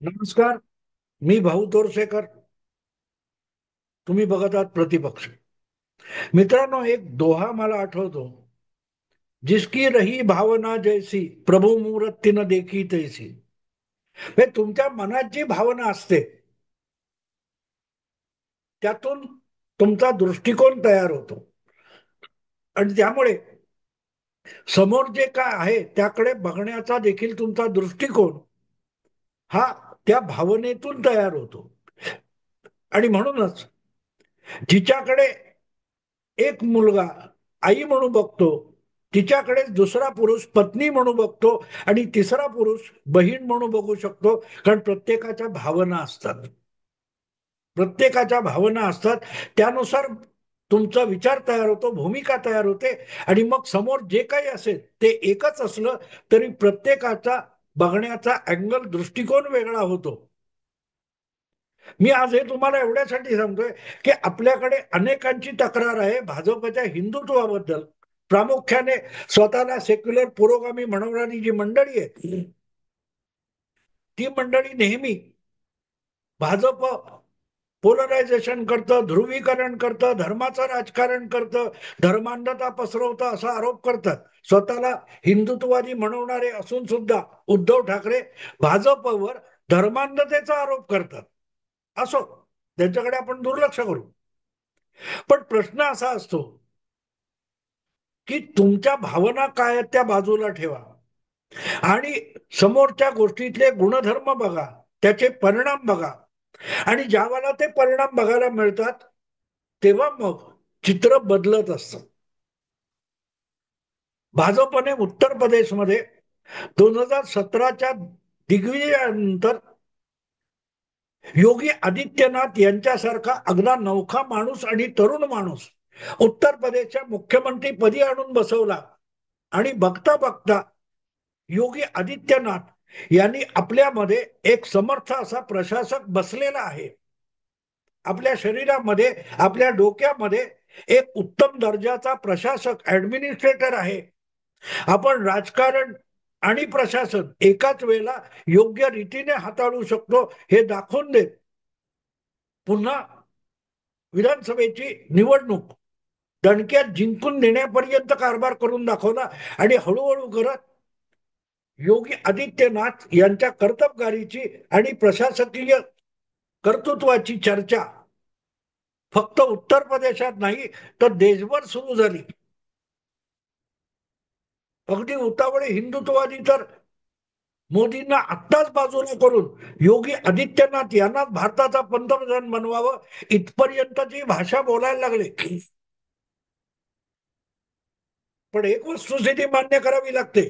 नमस्कार. मी भाऊ तोरसेकर. तुम्ही बघत आहात प्रतिपक्ष. मित्रांनो, एक दोहा मला आठवतो. जिसकी रही भावना जैसी प्रभु मूरत न देखी तैसी. हे तुमच्या मनात जी भावना असते त्यातून तुमचा दृष्टिकोन तयार होतो आणि त्यामुळे समोर जे काय आहे त्याकडे बघण्याचा देखील तुमचा दृष्टिकोन हा त्या भावनेतून तयार होतो. आणि म्हणूनच जिच्याकडे एक मुलगा आई म्हणून बघतो, तिच्याकडे दुसरा पुरुष पत्नी म्हणून बघतो आणि तिसरा पुरुष बहीण म्हणून बघू शकतो. कारण प्रत्येकाच्या भावना असतात. त्यानुसार तुमचा विचार तयार होतो, भूमिका तयार होते. आणि मग समोर जे काही असेल ते एकच असलं तरी प्रत्येकाचा बघण्याचा अँगल, दृष्टिकोन वेगळा होतो. मी आज हे तुम्हाला एवढ्यासाठी सांगतोय की आपल्याकडे अनेकांची तक्रार आहे भाजपच्या हिंदुत्वाबद्दल. प्रामुख्याने स्वतःला सेक्युलर पुरोगामी म्हणणारी जी मंडळी आहे ती मंडळी नेहमी भाजप पोलरायझेशन करतं, ध्रुवीकरण करतं, धर्माचं राजकारण करतं, धर्मांधता पसरवतं असा आरोप करतात. स्वतःला हिंदुत्ववादी म्हणवणारे असून सुद्धा उद्धव ठाकरे भाजपवर धर्मांधतेचा आरोप करतात. असो, त्यांच्याकडे आपण दुर्लक्ष करू. पण प्रश्न असा असतो की तुमच्या भावना काय आहेत त्या बाजूला ठेवा आणि समोरच्या गोष्टीतले गुणधर्म बघा, त्याचे परिणाम बघा. आणि ज्यावेळेला ते परिणाम बघायला मिळतात तेव्हा मग चित्र बदलत असतं. भाजपने उत्तर प्रदेशमध्ये 2017च्या दिग्विजयानंतर योगी आदित्यनाथ यांच्यासारखा अगदा नवखा माणूस आणि तरुण माणूस उत्तर प्रदेशच्या मुख्यमंत्री पदी आणून बसवला. आणि बघता बघता योगी आदित्यनाथ यांनी आपल्यामध्ये एक समर्थ असा प्रशासक बसलेला आहे. आपल्या शरीरामध्ये, आपल्या डोक्यामध्ये एक उत्तम दर्जाचा प्रशासक, ऍडमिनिस्ट्रेटर आहे. आपण राजकारण आणि प्रशासन एकाच वेळेला योग्य रीतीने हाताळू शकतो हे दाखवून देत पुन्हा विधानसभेची निवडणूक दणक्यात जिंकून देण्यापर्यंत कारभार करून दाखवला. आणि हळूहळू करत योगी आदित्यनाथ यांच्या कर्तबगारीची आणि प्रशासकीय कर्तृत्वाची चर्चा फक्त उत्तर प्रदेशात नाही तर देशभर सुरू झाली. अगदी उतावळे हिंदुत्ववादी तर मोदींना आत्ताच बाजूला करून योगी आदित्यनाथ यांना भारताचा पंतप्रधान बनवावं इथपर्यंतची भाषा बोलायला लागले. पण एक वस्तुस्थिती मान्य करावी लागते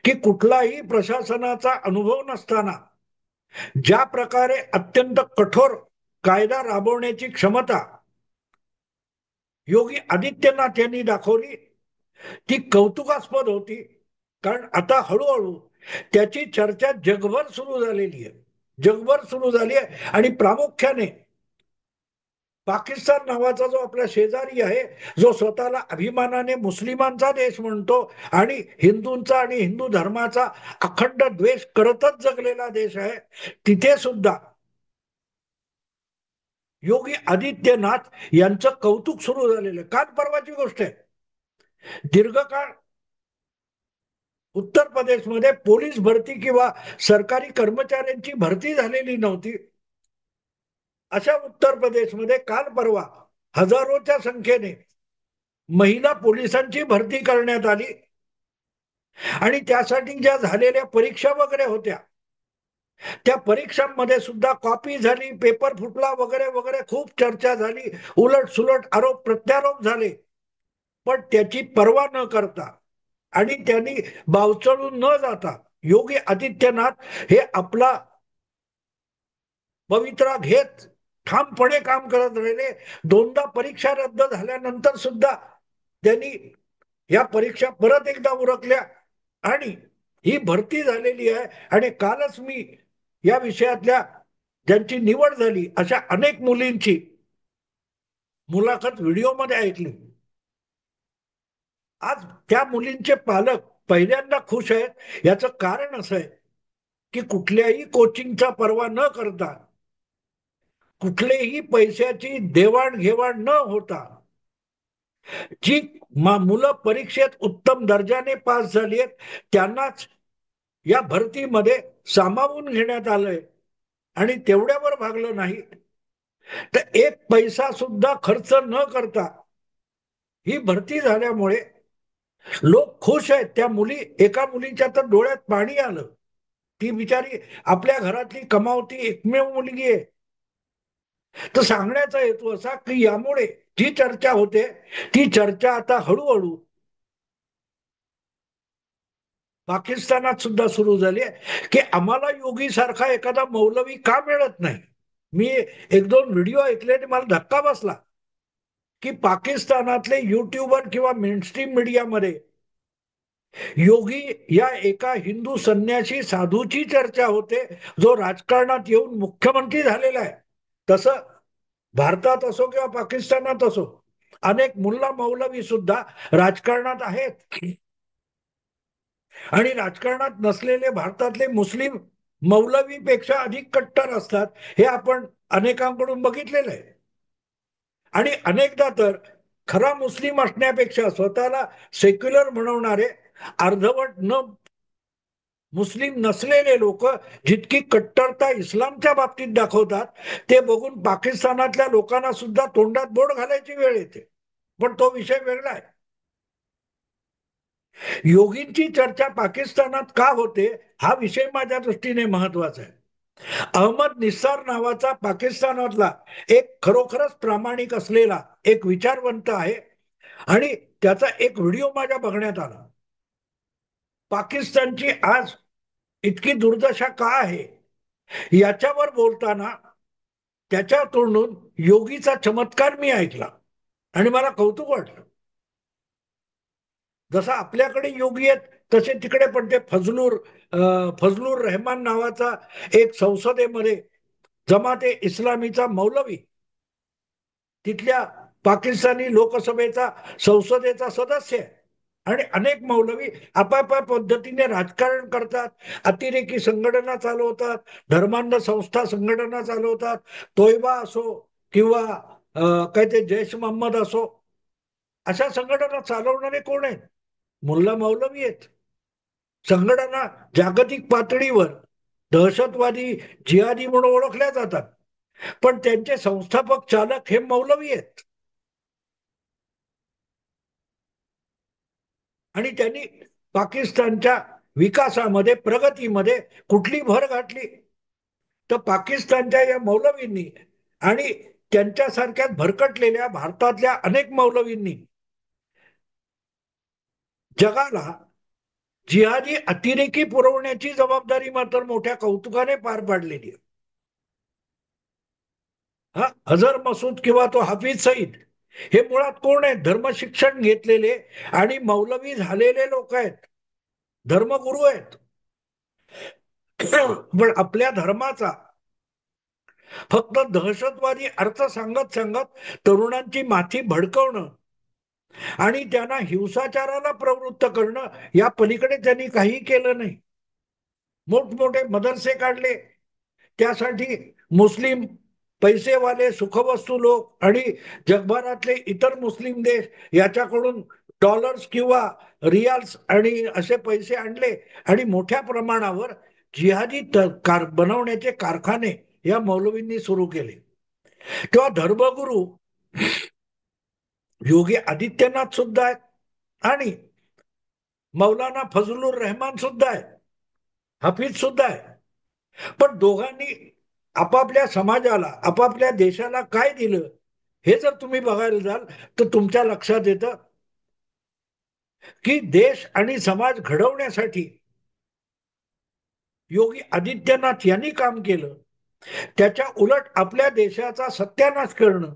की कुठलाही प्रशासनाचा अनुभव नसताना ज्या प्रकारे अत्यंत कठोर कायदा राबवण्याची क्षमता योगी आदित्यनाथ यांनी दाखवली ती कौतुकास्पद होती. कारण आता हळूहळू त्याची चर्चा जगभर सुरू झालेली आहे. जगभर सुरू झाली आहे आणि प्रामुख्याने पाकिस्तान नावाचा जो आपला शेजारी आहे, जो स्वतःला अभिमानाने मुस्लिमांचा देश म्हणतो आणि हिंदूंचा आणि हिंदू धर्माचा अखंड द्वेष करतच जगलेला देश आहे, तिथे सुद्धा योगी आदित्यनाथ यांचं कौतुक सुरू झालेलं. काल परवाची गोष्ट आहे. दीर्घकाळ उत्तर प्रदेशमध्ये पोलीस भरती किंवा सरकारी कर्मचाऱ्यांची भरती झालेली नव्हती. अशा उत्तर प्रदेशमध्ये काल परवा हजारोच्या संख्येने महिला पोलिसांची भरती करण्यात आली. आणि त्यासाठी ज्या झालेल्या परीक्षा वगैरे होत्या त्या परीक्षांमध्ये सुद्धा कॉपी झाली, पेपर फुटला वगैरे वगैरे खूप चर्चा झाली. उलट सुलट आरोप प्रत्यारोप झाले. पण त्याची पर्वा न करता आणि त्यांनी बावचळून न जाता योगी आदित्यनाथ हे आपला पवित्रा घेत ठामपणे काम करत राहिले. दोनदा परीक्षा रद्द झाल्यानंतर सुद्धा त्यांनी या परीक्षा परत एकदा उरकल्या आणि ही भरती झालेली आहे. आणि कालच मी या विषयातल्या ज्यांची निवड झाली अशा अनेक मुलींची मुलाखत व्हिडिओमध्ये ऐकली. आज त्या मुलींचे पालक पहिल्यांदा खुश आहेत. याचं कारण असं आहे की कुठल्याही कोचिंगचा पर्वा न करता, कुठलेही पैशाची देवाणघेवाण न होता, जी मुलं परीक्षेत उत्तम दर्जाने पास झाली आहेत त्यांनाच या भरतीमध्ये सामावून घेण्यात आलंय आणि तेवढ्यावर भागलं नाही तर एक पैसा सुद्धा खर्च न करता ही भरती झाल्यामुळे लोक खुश आहेत. त्या मुली, एका मुलीच्या तर डोळ्यात पाणी आलं. ती बिचारी आपल्या घरातली कमावती एकमेव मुलगी आहे. तर सांगण्याचा हेतू असा की यामुळे जी चर्चा होते ती चर्चा आता हळूहळू पाकिस्तानात सुद्धा सुरू झाली आहे की आम्हाला योगी सारखा एखादा मौलवी का मिळत नाही. मी एक दोन व्हिडिओ ऐकले आणि मला धक्का बसला की पाकिस्तानातले युट्यूबर किंवा मेनस्ट्रीम मीडियामध्ये योगी या एका हिंदू संन्यासी साधूची चर्चा होते जो राजकारणात येऊन मुख्यमंत्री झालेला आहे. तसं भारतात असो किंवा पाकिस्तानात असो अनेक मुल्ला मौलवी सुद्धा राजकारणात आहेत आणि राजकारणात नसलेले भारतातले मुस्लिम मौलवीपेक्षा अधिक कट्टर असतात हे आपण अनेकांकडून बघितलेलं आहे. आणि अनेकदा तर खरा मुस्लिम असण्यापेक्षा स्वतःला सेक्युलर म्हणवणारे अर्धवट न मुस्लिम नसलेले लोक जितकी कट्टरता इस्लामच्या बाबतीत दाखवतात ते बघून पाकिस्तानातल्या लोकांना सुद्धा तोंडात बोट घालायची वेळ येते. पण तो विषय वेगळा आहे. योगींची चर्चा पाकिस्तानात का होते हा विषय माझ्या दृष्टीने महत्वाचा आहे. अहमद निसार नावाचा पाकिस्तानातला एक खरोखरच प्रामाणिक असलेला एक विचारवंत आहे आणि त्याचा एक व्हिडिओ माझ्या बघण्यात आला. पाकिस्तानची आज इतकी दुर्दशा का आहे याच्यावर बोलताना त्याच्या तोंडून योगीचा चमत्कार मी ऐकला आणि मला कौतुक वाटलं. जसा आपल्याकडे योगी आहेत तसे तिकडे पण ते फजलूर रहमान नावाचा एक संसदेमध्ये जमाते इस्लामीचा मौलवी, तिथल्या पाकिस्तानी लोकसभेचा संसदेचा सदस्य आहे आणि अनेक मौलवी आपापल्या पद्धतीने राजकारण करतात, अतिरेकी संघटना चालवतात, धर्मांध संस्था संघटना चालवतात, तोयबा असो किंवा काय ते जैश मोहम्मद असो, अशा संघटना चालवणारे कोण आहेत? मुल्ला मौलवी आहेत. संघटना जागतिक पातळीवर दहशतवादी जिहादी म्हणून ओळखल्या जातात पण त्यांचे संस्थापक चालक हे मौलवी आहेत. आणि त्यांनी पाकिस्तानच्या विकासामध्ये प्रगतीमध्ये कुठली भर घातली तर पाकिस्तानच्या या मौलवींनी आणि त्यांच्यासारख्या भरकटलेल्या भारतातल्या अनेक मौलवींनी जगाला जिहादी अतिरेकी पुरवण्याची जबाबदारी मात्र मोठ्या कौतुकाने पार पाडलेली आहे. हा अझर मसूद किंवा तो हाफिज सईद हे मुळात कोण आहेत? धर्मशिक्षण घेतलेले आणि मौलवी झालेले लोक आहेत, धर्मगुरू आहेत. पण आपल्या धर्माचा फक्त दहशतवादी अर्थ सांगत सांगत तरुणांची माथी भडकवणं आणि त्यांना हिंसाचाराला प्रवृत्त करणं या पलीकडे त्यांनी काही केलं नाही. मोठमोठे मदरसे काढले, त्यासाठी मुस्लिम पैसेवाले सुखवस्तू लोक आणि जगभरातले इतर मुस्लिम देश याच्याकडून डॉलर्स किंवा रियाल्स आणि असे पैसे आणले आणि मोठ्या प्रमाणावर जिहादी बनवण्याचे कारखाने या मौलवींनी सुरू केले. तेव्हा धर्मगुरू योगी आदित्यनाथ सुद्धा आहेत आणि मौलाना फजलुर रहमान सुद्धा आहे, हफीज सुद्धा आहे. पण दोघांनी आपापल्या समाजाला आपापल्या देशाला काय दिलं हे जर तुम्ही बघायला जाल तर तुमच्या लक्षात येतं की देश आणि समाज घडवण्यासाठी योगी आदित्यनाथ यांनी काम केलं. त्याच्या उलट आपल्या देशाचा सत्यानाश करणं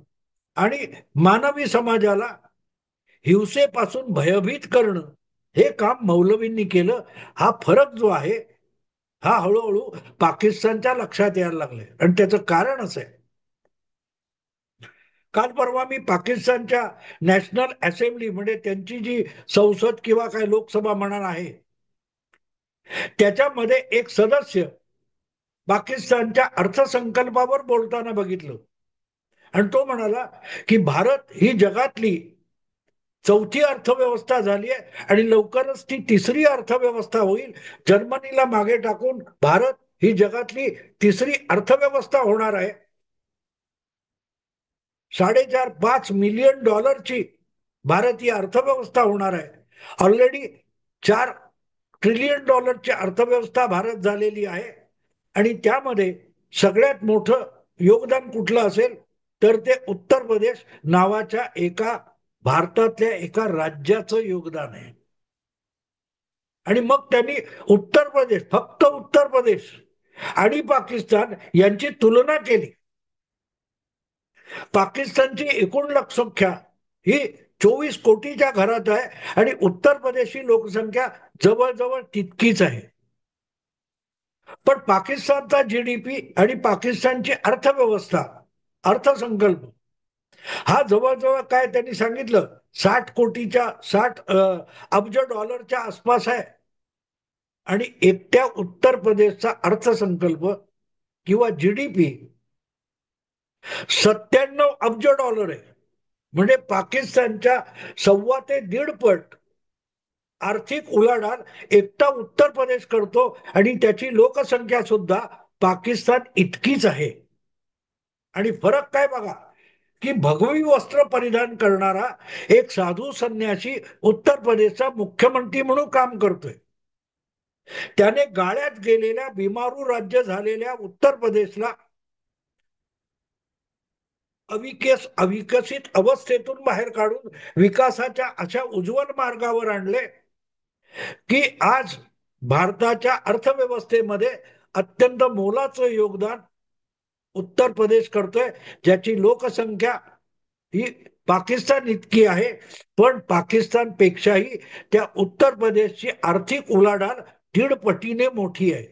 आणि मानवी समाजाला हिंसेपासून भयभीत करणं हे काम मौलवींनी केलं. हा फरक जो आहे हा हळूहळू पाकिस्तानच्या लक्षात यायला लागलाय आणि त्याचं कारण असं आहे. काल परवा मी पाकिस्तानच्या नॅशनल असेंब्ली म्हणजे त्यांची जी संसद किंवा काय लोकसभा म्हणा आहे त्याच्यामध्ये एक सदस्य पाकिस्तानच्या अर्थसंकल्पावर बोलताना बघितलं. आणि तो म्हणाला की भारत ही जगातली चौथी अर्थव्यवस्था झाली आहे आणि लवकरच ती तिसरी अर्थव्यवस्था होईल. जर्मनीला मागे टाकून भारत ही जगातली तिसरी अर्थव्यवस्था होणार आहे. 4.5-5 मिलियन डॉलरची भारतीय अर्थव्यवस्था होणार आहे. ऑलरेडी 4 ट्रिलियन डॉलरची अर्थव्यवस्था भारत झालेली आहे. आणि त्यामध्ये सगळ्यात मोठं योगदान कुठलं असेल तर ते उत्तर प्रदेश नावाच्या एका भारतातल्या एका राज्याचं योगदान आहे. आणि मग त्यांनी उत्तर प्रदेश, फक्त उत्तर प्रदेश आणि पाकिस्तान यांची तुलना केली. पाकिस्तानची एकूण लोकसंख्या ही 24 कोटीच्या घरात आहे आणि उत्तर प्रदेशची लोकसंख्या जवळजवळ तितकीच आहे. पण पाकिस्तानचा जीडीपी आणि पाकिस्तानची अर्थव्यवस्था, अर्थसंकल्प हा जवळजवळ काय त्यांनी सांगितलं 60 अब्ज डॉलरच्या आसपास आहे. आणि एकट्या उत्तर प्रदेशचा अर्थसंकल्प किंवा जीडीपी 97 अब्ज डॉलर आहे. म्हणजे पाकिस्तानच्या 1.25 ते 1.5 पट आर्थिक उलाढाल एकटा उत्तर प्रदेश करतो आणि त्याची लोकसंख्या सुद्धा पाकिस्तान इतकीच आहे. आणि फरक काय बघा की भगवी वस्त्र परिधान करणारा एक साधू संन्यासी उत्तर प्रदेशचा मुख्यमंत्री म्हणून काम करतोय. त्याने गाळ्यात गेलेल्या बिमारू राज्य झालेल्या उत्तर प्रदेशला अविकसित अवस्थेतून बाहेर काढून विकासाच्या अशा उज्ज्वल मार्गावर आणले की आज भारताच्या अर्थव्यवस्थेमध्ये अत्यंत मोलाचं योगदान उत्तर प्रदेश करतोय. ज्याची लोकसंख्या ही पाकिस्तान इतकी आहे, पण पाकिस्तान पेक्षाही त्या उत्तर प्रदेशची आर्थिक उलाढाल 1.5 पटीने मोठी आहे.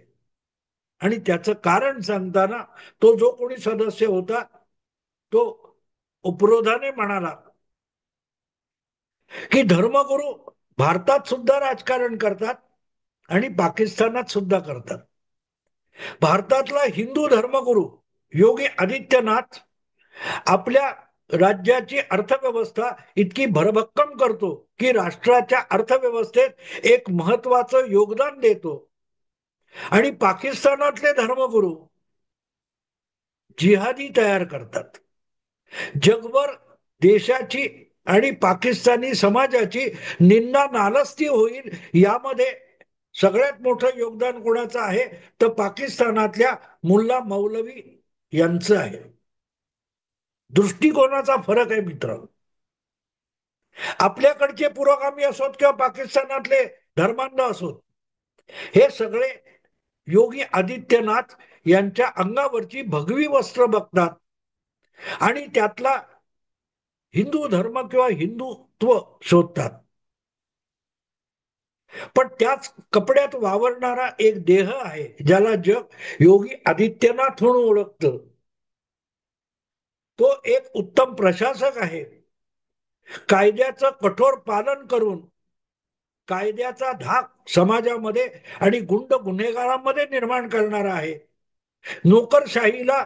आणि त्याचं कारण सांगताना तो जो कोणी सदस्य होता तो उपरोधाने म्हणाला की धर्मगुरू भारतात सुद्धा राजकारण करतात आणि पाकिस्तानात सुद्धा करतात. भारतातला हिंदू धर्मगुरू योगी आदित्यनाथ आपल्या राज्याची अर्थव्यवस्था इतकी भरभक्कम करतो की राष्ट्राच्या अर्थव्यवस्थेत एक महत्वाचं योगदान देतो. आणि पाकिस्तानातले धर्मगुरू जिहादी तयार करतात. जगभर देशाची आणि पाकिस्तानी समाजाची निंदा नालस्ती होईल यामध्ये सगळ्यात मोठं योगदान कोणाचं आहे तर पाकिस्तानातल्या मुल्ला मौलवी यांचं आहे. दृष्टिकोनाचा फरक आहे मित्र. आपल्याकडचे पुरोगामी असोत किंवा पाकिस्तानातले धर्मांध असोत, हे सगळे योगी आदित्यनाथ यांच्या अंगावरची भगवी वस्त्र बघतात आणि त्यातला हिंदू धर्म किंवा हिंदुत्व शोधतात. पण त्याच कपड्यात वावरणारा एक देह आहे ज्याला जग योगी आदित्यनाथ म्हणून ओळखतं. तो एक उत्तम प्रशासक आहे. कायद्याचं कठोर पालन करून कायद्याचा धाक समाजामध्ये आणि गुंड गुन्हेगारांमध्ये निर्माण करणारा आहे. नोकरशाहीला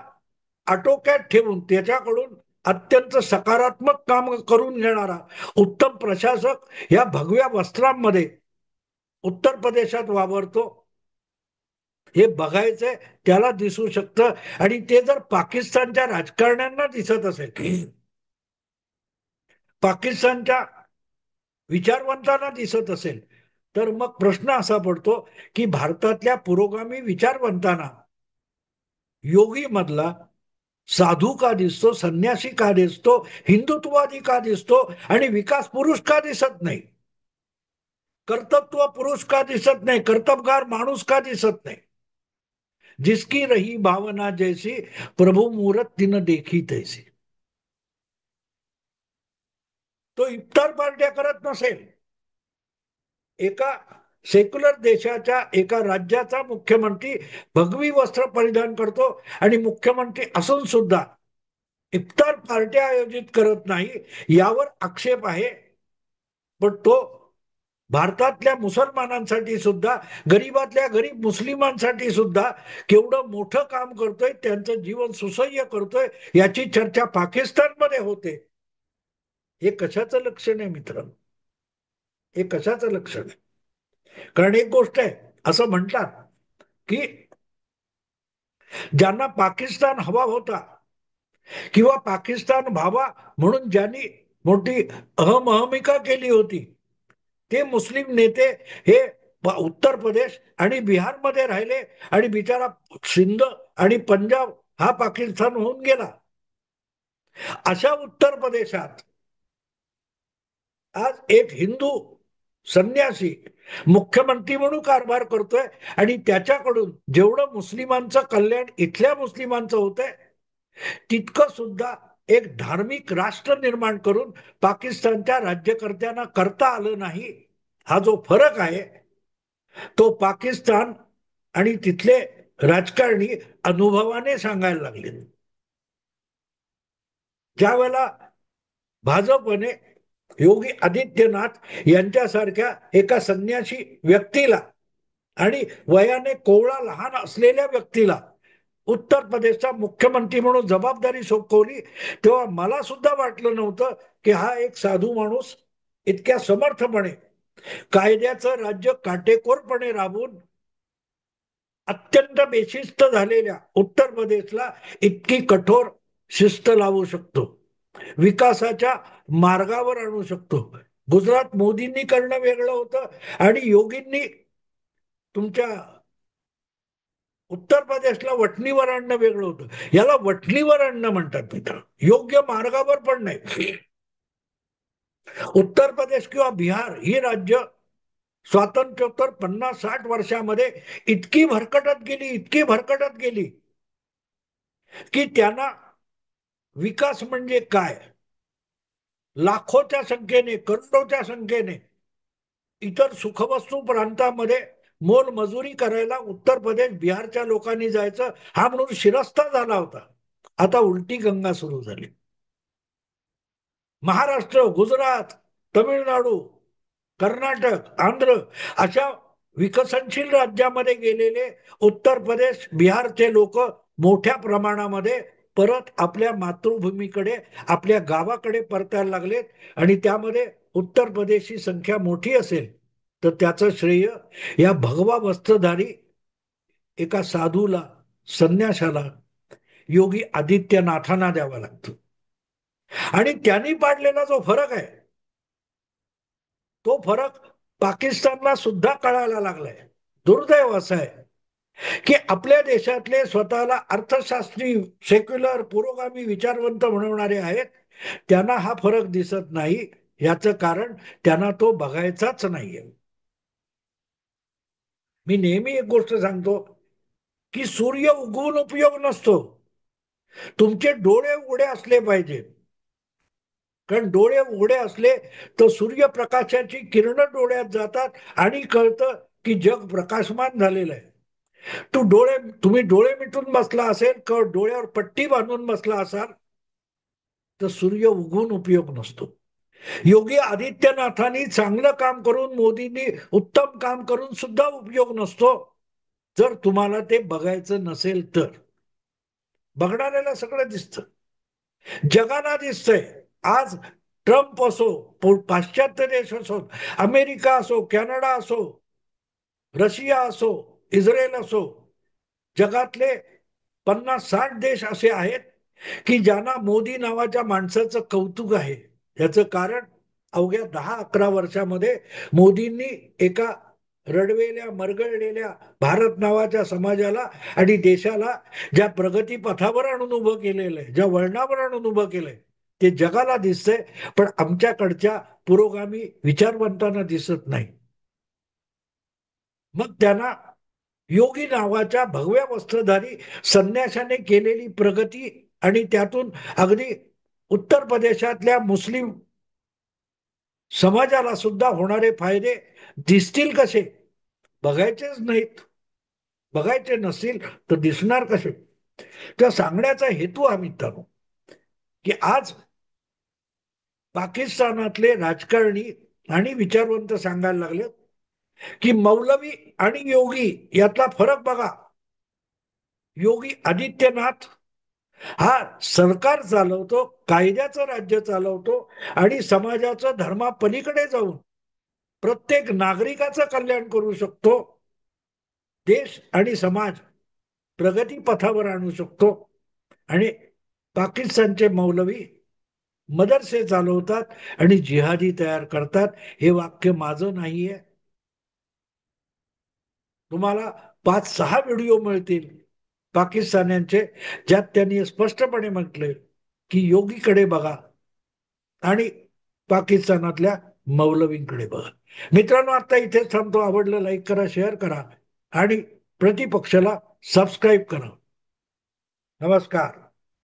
आटोक्यात ठेवून त्याच्याकडून अत्यंत सकारात्मक काम करून घेणारा उत्तम प्रशासक या भगव्या वस्त्रांमध्ये उत्तर प्रदेशात वावरतो. हे बघायचंय, त्याला दिसू शकतं. आणि ते जर पाकिस्तानच्या राजकारण्यांना दिसत असेल, पाकिस्तानच्या विचारवंतांना दिसत असेल, तर मग प्रश्न असा पडतो की भारतातल्या पुरोगामी विचारवंतांना योगी मधला साधू का दिसतो, संन्यासी का दिसतो, हिंदुत्ववादी का दिसतो आणि विकास पुरुष का दिसत नाही, कर्तृत्व पुरुष का दिसत नाही, कर्तबगार माणूस का दिसत नाही. जिसकी रही भावना जैसी प्रभू मुहूर्त तिनं देखी तैसी. तो इफ्तार पार्ट्या करत नसेल. एका सेक्युलर देशाच्या एका राज्याचा मुख्यमंत्री भगवी वस्त्र परिधान करतो आणि मुख्यमंत्री असून सुद्धा इफ्तार पार्ट्या आयोजित करत नाही, यावर आक्षेप आहे. पण तो भारतातल्या मुसलमानांसाठी सुद्धा, गरीबातल्या गरीब मुस्लिमांसाठी सुद्धा केवढं मोठं काम करतोय, त्यांचं जीवन सुसह्य करतोय, याची चर्चा पाकिस्तानमध्ये होते. हे कशाचं लक्षण आहे मित्रांनो? हे कशाचं लक्षण आहे? कारण एक गोष्ट आहे, असं म्हणतात की ज्यांना पाकिस्तान हवा होता किंवा पाकिस्तान व्हावा म्हणून ज्यांनी मोठी अहमहमिका केली होती, ते मुस्लिम नेते हे उत्तर प्रदेश आणि बिहारमध्ये राहिले आणि बिचारा सिंध आणि पंजाब हा पाकिस्तान होऊन गेला. अशा उत्तर प्रदेशात आज एक हिंदू संन्यासी मुख्यमंत्री म्हणून कारभार करतोय आणि त्याच्याकडून जेवढं मुस्लिमांचं कल्याण इथल्या मुस्लिमांचं होतंय, तितकं सुद्धा एक धार्मिक राष्ट्र निर्माण करून पाकिस्तानच्या राज्यकर्त्यांना करता आलं नाही. हा जो फरक आहे तो पाकिस्तान आणि तिथले राजकारणी अनुभवाने सांगायला लागले. ज्या वेळेला भाजपने योगी आदित्यनाथ यांच्यासारख्या एका संन्यासी व्यक्तीला आणि वयाने कोवळा लहान असलेल्या व्यक्तीला उत्तर प्रदेशचा मुख्यमंत्री म्हणून जबाबदारी सोपवली, तेव्हा मला सुद्धा वाटलं नव्हतं की हा एक साधू माणूस इतक्या समर्थपणे कायद्याचं राज्य काटेकोरपणे राबवून अत्यंत बेशिस्त झालेल्या उत्तर प्रदेशला इतकी कठोर शिस्त लावू शकतो, विकासाच्या मार्गावर आणू शकतो. गुजरात मोदींनी करणं वेगळं होतं आणि योगींनी तुमच्या उत्तर प्रदेशला वठणीवर आणणं वेगळं होतं. याला वठणीवर आणणं म्हणतात मित्र, योग्य मार्गावर पण नाही. उत्तर प्रदेश किंवा बिहार ही राज्य स्वातंत्र्योत्तर 50-60 वर्षामध्ये इतकी भरकटत गेली, इतकी भरकटत गेली की त्यांना विकास म्हणजे काय, लाखोच्या संख्येने, करोडोच्या संख्येने इतर सुखवस्तू प्रांतामध्ये मोलमजुरी करायला उत्तर प्रदेश बिहारच्या लोकांनी जायचं, हा म्हणून शिरस्ता झाला होता. आता उलटी गंगा सुरू झाली. महाराष्ट्र, गुजरात, तमिळनाडू, कर्नाटक, आंध्र अशा विकसनशील राज्यामध्ये गेलेले उत्तर प्रदेश बिहारचे लोक मोठ्या प्रमाणामध्ये परत आपल्या मातृभूमीकडे, आपल्या गावाकडे परतायला लागलेत. आणि त्यामध्ये उत्तर प्रदेशची संख्या मोठी असेल तर त्याचं श्रेय या भगवा वस्त्रधारी एका साधूला, संन्याशाला, योगी आदित्यनाथांना द्यावा लागतो. आणि त्यांनी पाडलेला जो फरक आहे तो फरक पाकिस्तानला सुद्धा कळायला लागलाय. दुर्दैव असं आहे की आपल्या देशातले स्वतःला अर्थशास्त्री, सेक्युलर, पुरोगामी विचारवंत म्हणवणारे आहेत, त्यांना हा फरक दिसत नाही. याचं कारण त्यांना तो बघायचाच नाहीये. मी नेहमी एक गोष्ट सांगतो की सूर्य उगवून उपयोग नसतो, तुमचे डोळे उघडे असले पाहिजे. कारण डोळे उघडे असले तर सूर्यप्रकाशाची किरण डोळ्यात जातात आणि कळतं की जग प्रकाशमान झालेलं आहे. तुम्ही डोळे मिटून बसला असेल किंवा डोळ्यावर पट्टी बांधून बसला असाल तर सूर्य उगवून उपयोग नसतो. योगी आदित्यनाथांनी चांगलं काम करून, मोदींनी उत्तम काम करून सुद्धा उपयोग नसतो जर तुम्हाला ते बघायचं नसेल तर. बघणाऱ्याला सगळं दिसतं, जगाला दिसतंय. आज ट्रम्प असो, पाश्चात्य देश असो, अमेरिका असो, कॅनडा असो, रशिया असो, इस्रायल असो, जगातले 50-60 देश असे आहेत की ज्यांना मोदी नावाच्या माणसाचं कौतुक आहे. याचं कारण अवघ्या 10-11 वर्षामध्ये मोदींनी एका रडवेल्या, मरगळलेल्या भारत नावाच्या समाजाला आणि देशाला ज्या प्रगती पथावर आणून उभं केलेलं आहे, ज्या वळणावर आणून उभं केलंय, ते जगाला दिसतंय. पण आमच्याकडच्या पुरोगामी विचारवंतांना दिसत नाही. मग त्यांना योगी नावाच्या भगव्या वस्त्रधारी संन्याशाने केलेली प्रगती आणि त्यातून अगदी उत्तर प्रदेशातल्या मुस्लिम समाजाला सुद्धा होणारे फायदे दिसतील कसे? बघायचेच नाहीत. बघायचे नसतील तर दिसणार कसे? त्या सांगण्याचा हेतू हा मित्रांनो की आज पाकिस्तानातले राजकारणी आणि विचारवंत सांगायला लागले की मौलवी आणि योगी यातला फरक बघा. योगी आदित्यनाथ हा सरकार चालवतो, कायद्याचं राज्य चालवतो आणि समाजाचं धर्मापलीकडे जाऊन प्रत्येक नागरिकाचं कल्याण करू शकतो, देश आणि समाज प्रगती पथावर आणू शकतो. आणि पाकिस्तानचे मौलवी मदरसे चालवतात आणि जिहादी तयार करतात. हे वाक्य माझं नाहीये. तुम्हाला 5-6 व्हिडिओ मिळतील पाकिस्तान्यांचे, ज्यात त्यांनी स्पष्टपणे म्हटले की योगीकडे बघा आणि पाकिस्तानातल्या मौलवींकडे बघा. मित्रांनो, आता इथेच थांबतो. आवडलं लाईक करा, शेअर करा आणि प्रतिपक्षाला सबस्क्राईब करा. नमस्कार.